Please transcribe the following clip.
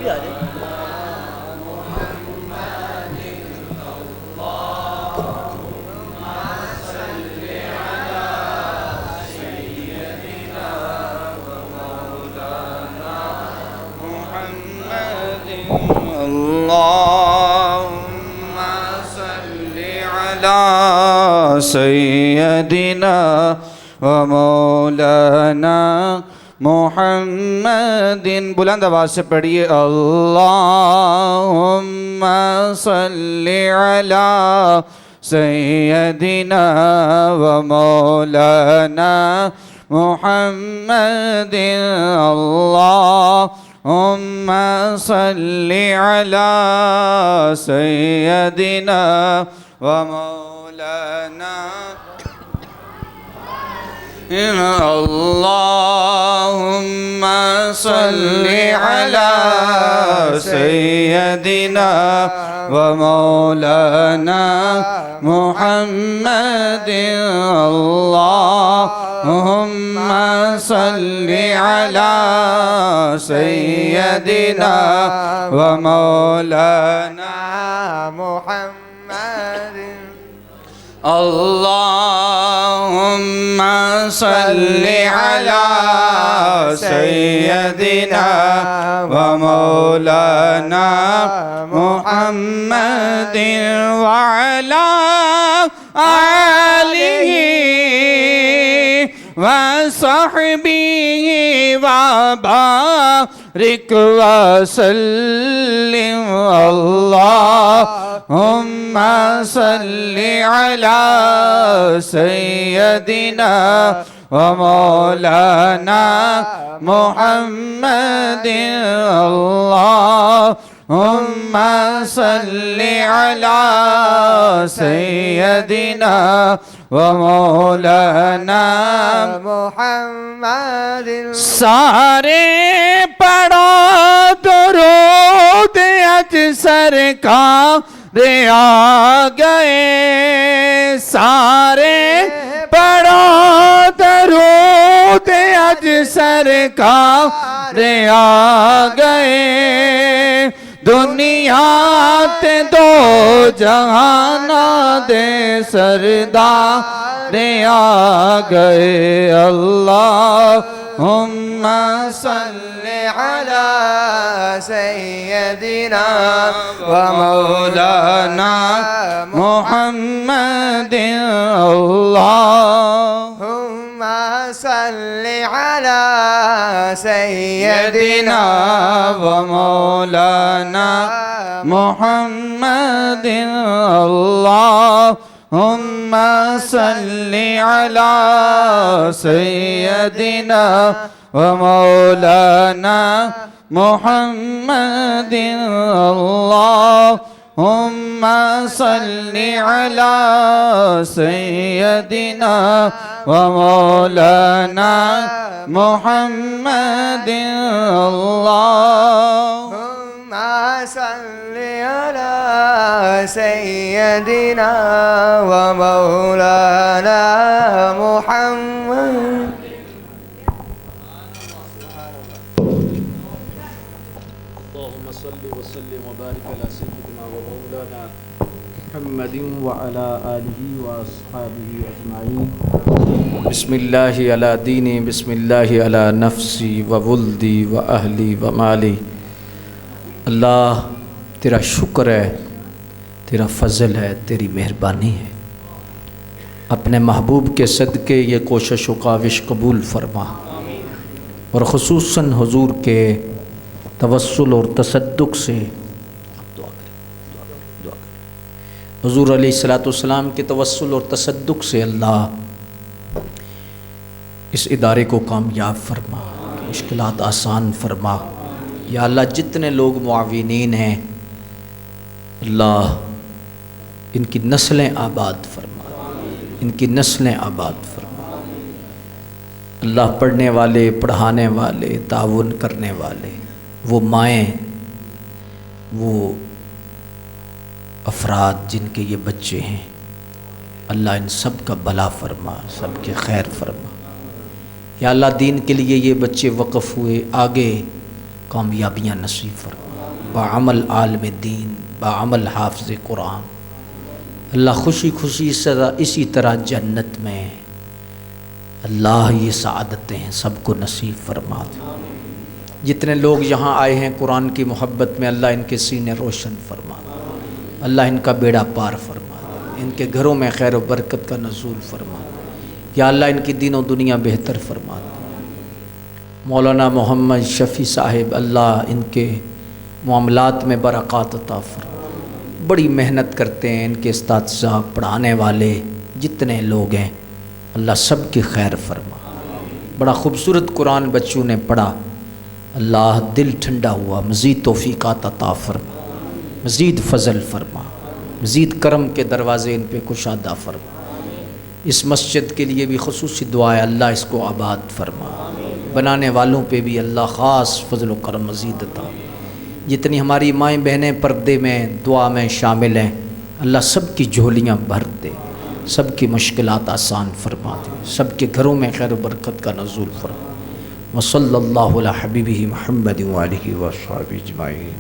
بھی آ جائے. اللهم صل على سيدنا ومولانا محمد. بلند آواز سے پڑھیے. اللهم صل على سيدنا ومولانا محمد. اللهم صل على سيدنا ومولانا. اللهم صل على سيدنا ومولانا محمد. اللهم صل على سيدنا ومولانا محمد. اللهم صل على سيدنا ومولانا محمد وعلى آله وصحبه وبارك وسلم. اللهم صل على سيدنا ومولانا محمد. اللهم صل على سيدنا ومولانا محمد. سارے پڑھو درود اج سرکار آ گئے. سارے پڑھو درود اج سرکار آ گئے. دنیا تے دو جہانا دے سردار آ گئے. اللہم صل علی سیدنا ومولانا محمد. اللہم صل علی سیدنا ومولانا محمد. اللہم صل علی سیدنا ومولانا محمد. اللہم صل علی سیدنا ومولانا محمد. اللہم صل علی سیدنا ومولانا محمد. اللهم صل وسلم وبارك على سيدنا ومولانا محمد وعلى آله وأصحابه أجمعين. بسم الله على ديني، بسم الله على نفسي وولدي وأهلي ومالي. اللہ تیرا شکر ہے، تیرا فضل ہے، تیری مہربانی ہے. اپنے محبوب کے صدقے یہ کوشش و کاوش قبول فرما، اور خصوصاً حضور کے توسل اور تصدق سے حضور علیہ السلام کے توسل اور تصدق سے اللہ اس ادارے کو کامیاب فرما، مشکلات آسان فرما. یا اللہ جتنے لوگ معاونین ہیں اللہ ان کی نسلیں آباد فرما، ان کی نسلیں آباد فرما. اللہ پڑھنے والے، پڑھانے والے، تعاون کرنے والے، وہ مائیں، وہ افراد جن کے یہ بچے ہیں، اللہ ان سب کا بھلا فرما، سب کے خیر فرما. یا اللہ دین کے لیے یہ بچے وقف ہوئے، آگے کامیابیاں نصیب فرما. بعمل عالم دین، بعمل حافظ قرآن۔ اللہ خوشی خوشی اسی طرح جنت میں اللہ یہ سعادتیں سب کو نصیب فرما دے۔ جتنے لوگ یہاں آئے ہیں قرآن کی محبت میں، اللہ ان کے سینے روشن فرما دے، اللہ ان کا بیڑا پار فرما دے، ان کے گھروں میں خیر و برکت کا نزول فرما دے، یا اللہ ان کی دین و دنیا بہتر فرما دے۔ مولانا محمد شفیع صاحب، اللہ ان کے معاملات میں برکات عطا فرما، بڑی محنت کرتے ہیں، ان کے اساتذہ پڑھانے والے جتنے لوگ ہیں اللہ سب کی خیر فرما۔ بڑا خوبصورت قرآن بچوں نے پڑھا، اللہ دل ٹھنڈا ہوا، مزید توفیقات عطا فرما، مزید فضل فرما، مزید کرم کے دروازے ان پہ کشادہ فرما۔ اس مسجد کے لیے بھی خصوصی دعا ہے، اللہ اس کو آباد فرما، بنانے والوں پہ بھی اللہ خاص فضل و کرم مزید عطا۔ جتنی ہماری مائیں بہنیں پردے میں دعا میں شامل ہیں، اللہ سب کی جھولیاں بھر دے، سب کی مشکلات آسان فرما دے، سب کے گھروں میں خیر و برکت کا نزول فرما۔ وصلی اللہ علی حبیبہ محمد وآلہ وصحبہ اجمعین۔